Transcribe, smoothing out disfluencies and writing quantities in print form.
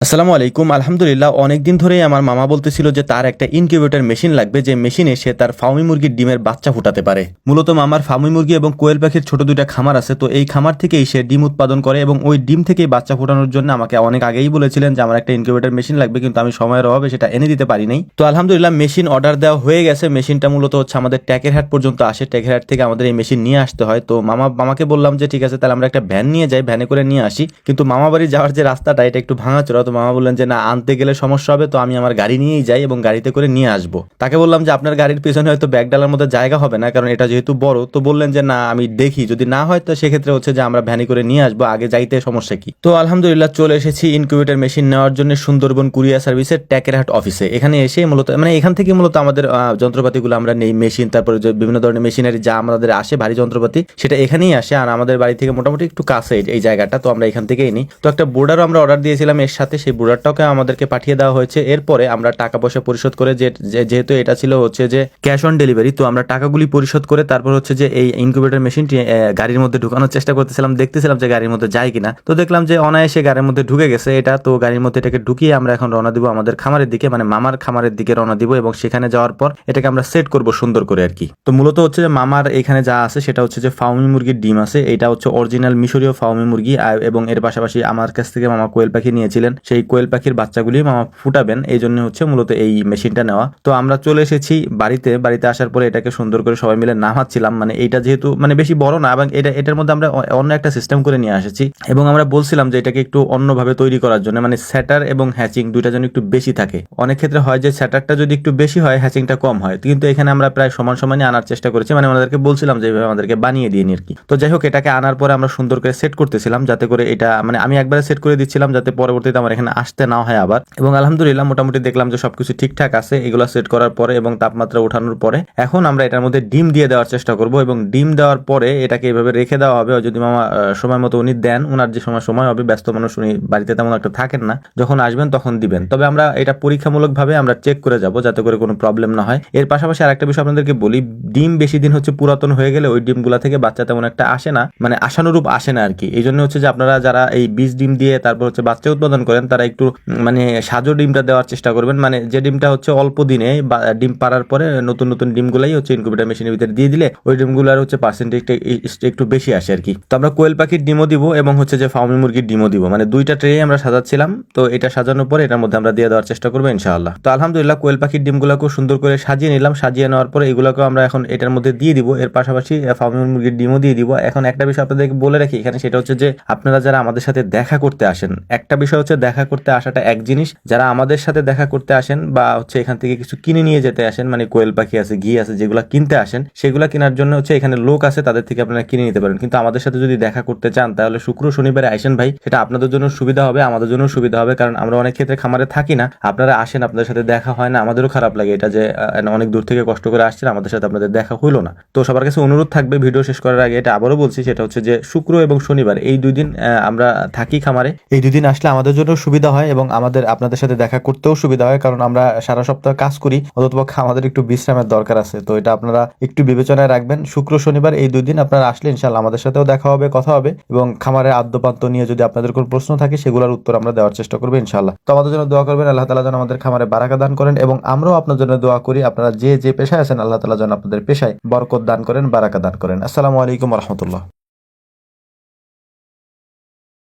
আসসালামু আলাইকুম। আলহামদুলিল্লাহ, অনেকদিন ধরেই আমার মামা বলতেছিল যে তার একটা ইনকিউবেটর মেশিন লাগবে, যে মেশিনে সে তার ফার্মি মুরগির ডিমের বাচ্চা ফুটাতে পারে। মূলত মামার ফার্মি মুরগি এবং কোয়েল পাখির ছোট দুইটা খামার আছে, তো এই খামার থেকেই সে ডিম উৎপাদন করে এবং ওই ডিম থেকেই বাচ্চা ফোটানোর জন্য আমাকে অনেক আগেই বলেছিলেন যে আমার একটা ইনকিউবেটর মেশিন লাগবে, কিন্তু আমি সময়ের অভাবে সেটা এনে দিতে পারি নাই। তো আলহামদুলিল্লাহ মেশিন অর্ডার দেওয়া হয়ে গেছে। মেশিনটা মূলত হচ্ছে আমাদের ট্যাকেরহাট পর্যন্ত আসে, ট্যাকেরহাট থেকে আমাদের এই মেশিন নিয়ে আসতে হয়। তো মামাকে বললাম যে ঠিক আছে, তাহলে আমরা একটা ভ্যান নিয়ে যাই, ভ্যানে করে নিয়ে আসি। কিন্তু মামা বাড়ি যাওয়ার যে রাস্তাটা এটা একটু ভাঙাচোরা, তো মামা বললেন যে না, আনতে গেলে সমস্যা হবে, তো আমি আমার গাড়ি নিয়েই যাই এবং গাড়িতে করে নিয়ে আসবো। তাকে বললাম যে আপনার গাড়ির পেছনে হয়তো ব্যাগ ডালার মধ্যে জায়গা হবে না, কারণ এটা যেহেতু বড়। তো বললেন যে না, আমি দেখি যদি না হয় তো সেক্ষেত্রে হচ্ছে যে আমরা ভ্যানে করে নিয়ে আসবো, আগে যাইতে সমস্যা কি। তো আলহামদুলিল্লাহ চলে এসেছি ইনকিউবেটর মেশিন নেওয়ার জন্য সুন্দরবন কুরিয়ার সার্ভিসের ট্যাকেরহাট অফিসে। এখানে এসে মূলত এখান থেকে মূলত আমাদের যন্ত্রপাতিগুলো আমরা নেই, মেশিন, তারপরে যে বিভিন্ন ধরনের মেশিনারি যা আমাদের আসে ভারী যন্ত্রপাতি, সেটা এখানেই আসে। আর আমাদের বাড়ি থেকে মোটামুটি একটু কাছে এই জায়গাটা, তো আমরা এখান থেকেই নিই। তো একটা বোর্ডারও আমরা অর্ডার দিয়েছিলাম এর সাথে, সেই বোর্ডারটাকে আমাদেরকে পাঠিয়ে দেওয়া হয়েছে। এরপরে আমরা টাকা পয়সা পরিশোধ করে, যেহেতু এটা ছিল হচ্ছে যে ক্যাশ অন ডেলিভারি, তো আমরা টাকাগুলি পরিশোধ করে তারপর হচ্ছে যে এই ইনকিউবেটর মেশিনটি গাড়ির মধ্যে ঢুকানোর চেষ্টা করতেছিলাম, দেখতেছিলাম যে গাড়ির মধ্যে যায় কিনা। তো দেখলাম যে অনায়াসে গাড়ির মধ্যে ঢুকে গেছে এটা। তো গাড়ির মধ্যে এটাকে ঢুকিয়ে আমরা এখন রওনা দিব আমাদের খামারের দিকে, মানে মামার খামারের দিকে রওনা দিব, এবং সেখানে যাওয়ার পর এটাকে আমরা সেট করব সুন্দর করে আর কি। তো মূলত হচ্ছে যে মামার এখানে যা আছে সেটা হচ্ছে যে ফার্মি মুরগির ডিম আছে, এটা হচ্ছে অরিজিনাল মিশরীয় ফার্মি মুরগি, এবং এর পাশাপাশি আমার কাছ থেকে মামা কোয়েল পাখি নিয়েছিলেন, সেই কোয়েল পাখির বাচ্চাগুলি মামা ফুটাবেন, এই জন্য হচ্ছে মূলত এই মেশিনটা নেওয়া। তো আমরা চলে এসেছি বাড়িতে আসার পরে এটাকে সুন্দর করে সবাই মিলে নামাচ্ছিলাম, মানে এইটা যেহেতু মানে বেশি বড় না, এবং এটার মধ্যে আমরা অন্য একটা সিস্টেম করে নিয়ে এসেছি, এবং আমরা বলছিলাম যে এটাকে একটু অন্যভাবে তৈরি করার জন্য, মানে স্যাটার এবং হ্যাচিং দুইটা যেন একটু বেশি থাকে। অনেক ক্ষেত্রে হয় যে স্যাটারটা যদি একটু বেশি হয় হ্যাচিংটা কম হয়, কিন্তু এখানে আমরা প্রায় সমান সমানই আনার চেষ্টা করেছি, মানে আমাদেরকে বলছিলাম যে এইভাবে আমাদেরকে বানিয়ে দিয়ে নি আর কি। তো যাই হোক, এটাকে আনার পরে আমরা সুন্দর করে সেট করতেছিলাম, যাতে করে এটা মানে আমি একবারে সেট করে দিচ্ছিলাম যাতে পরবর্তীতে আমার এখানে আসতে না হয় আবার। এবং আলহামদুলিল্লাহ মোটামুটি দেখলাম যে সবকিছু ঠিকঠাক আছে। এগুলো সেট করার পরে এবং তাপমাত্রা ওঠানোর পরে এখন আমরা এটার মধ্যে ডিম দিয়ে দেওয়ার চেষ্টা করব, এবং ডিম দেওয়ার পরে এটাকে এভাবে রেখে দেওয়া হবে। যদি মামা সময় মতো উনি দেন, ওনার যে সময় হবে, ব্যস্ত মানুষ উনি বাড়িতে তেমন একটা থাকেন না, যখন আসবেন তখন দিবেন। তবে আমরা এটা পরীক্ষামূলক ভাবে আমরা চেক করে যাব যাতে করে কোনো প্রবলেম না হয়। এর পাশাপাশি আরেকটা বিষয় আপনাদেরকে বলি, ডিম বেশি দিন হচ্ছে পুরাতন হয়ে গেলে ওই ডিমগুলা থেকে বাচ্চা তেমন একটা আসে না, মানে আশানুরূপ আসে না আর কি। এই জন্য হচ্ছে যে আপনারা যারা এই বীজ ডিম দিয়ে তারপর হচ্ছে বাচ্চা উৎপাদন করেন, তারা একটু মানে সাজো ডিমটা দেওয়ার চেষ্টা করবেন, মানে যে ডিমটা হচ্ছে অল্প দিনে ডিম পাড়ার পরে নতুন নতুন ডিমগুলাই হচ্ছে ইনকিউবেটর মেশিনের ভিতরে দিয়ে দিলে ওই ডিমগুলোর হচ্ছে পার্সেন্টেজটা একটু বেশি আসে আর কি। তো আমরা কোয়েল পাখির ডিমও দিব এবং হচ্ছে যে ফার্মি মুরগির ডিমও দিব, মানে দুইটা ট্রে আমরা সাজাচ্ছিলাম। তো এটা সাজানোর পরে এটার মধ্যে আমরা দিয়ে দেওয়ার চেষ্টা করবো ইনশাআল্লাহ। তো আলহামদুলিল্লাহ কোয়েল পাখির ডিমগুলোকেও সুন্দর করে সাজিয়ে নিলাম, সাজিয়ে নেওয়ার পরে এগুলোকেও আমরা এখন এটার মধ্যে দিয়ে দিব, এর পাশাপাশি ফার্মি মুরগির ডিমও দিয়ে দিব। এখন একটা বিষয় আপনাদেরকে বলে রাখি এখানে, সেটা হচ্ছে যে আপনারা যারা আমাদের সাথে দেখা করতে আসেন, একটা বিষয় হচ্ছে দেখা করতে আসাটা এক জিনিস, যারা আমাদের সাথে দেখা করতে আসেন বা হচ্ছে এখান থেকে কিছু কিনে নিয়ে যেতে আসেন, মানে কোয়েল পাখি আছে, ঘি আছে, যেগুলো কিনতে আসেন সেগুলো কেনার জন্য হচ্ছে এখানে লোক আছে, তাদের থেকে আপনারা কিনে নিতে পারেন। কিন্তু আমাদের সাথে যদি দেখা করতে চান তাহলে শুক্র শনিবারে আসেন ভাই, সেটা আপনাদের জন্য সুবিধা হবে, আমাদের জন্য সুবিধা হবে, কারণ আমরা অনেক ক্ষেত্রে খামারে থাকি না, আপনারা আসেন, আপনাদের সাথে দেখা হয় না, আমাদেরও খারাপ লাগে এটা যে অনেক দূর থেকে কষ্ট করে আসছেন, আমাদের সাথে আপনাদের দেখা হইলো না। তো সবার কাছে অনুরোধ থাকবে, ভিডিও শেষ করার আগে এটা আবারও বলছি, সেটা হচ্ছে যে শুক্র এবং শনিবার এই দুই দিন আমরা থাকি খামারে, এই দুই দিন আসলে আমাদের জন্য সুবিধা হয় এবং আপনাদের সাথে দেখা করতেও সুবিধা হয়, কারণ আমরা সারা সপ্তাহ কাজ করি, অন্ততপক্ষে আমাদের একটু বিশ্রামের দরকার আছে। তো এটা আপনারা একটু বিবেচনায় রাখবেন, শুক্র শনিবার এই দুই দিন আপনারা আসলে ইনশাআল্লাহ আমাদের সাথেও দেখা হবে, কথা হবে, এবং খামারের আদ্যপান্ত নিয়ে যদি আপনাদের কোনো প্রশ্ন থাকে সেগুলোর উত্তর আমরা দেওয়ার চেষ্টা করবো ইনশাআল্লাহ। তো আমাদের জন্য দোয়া করবেন, আল্লাহ তাআলা যেন আমাদের খামারে বারাকা দান করেন, এবং আমরাও আপনার জন্য দোয়া করি আপনারা যে পেশায় আছেন আল্লাহ তাআলা যেন আপনাদের পেশায় বরকত দান করেন, বারাকা দান করেন। আসসালামু আলাইকুম ওয়া রাহমাতুল্লাহ।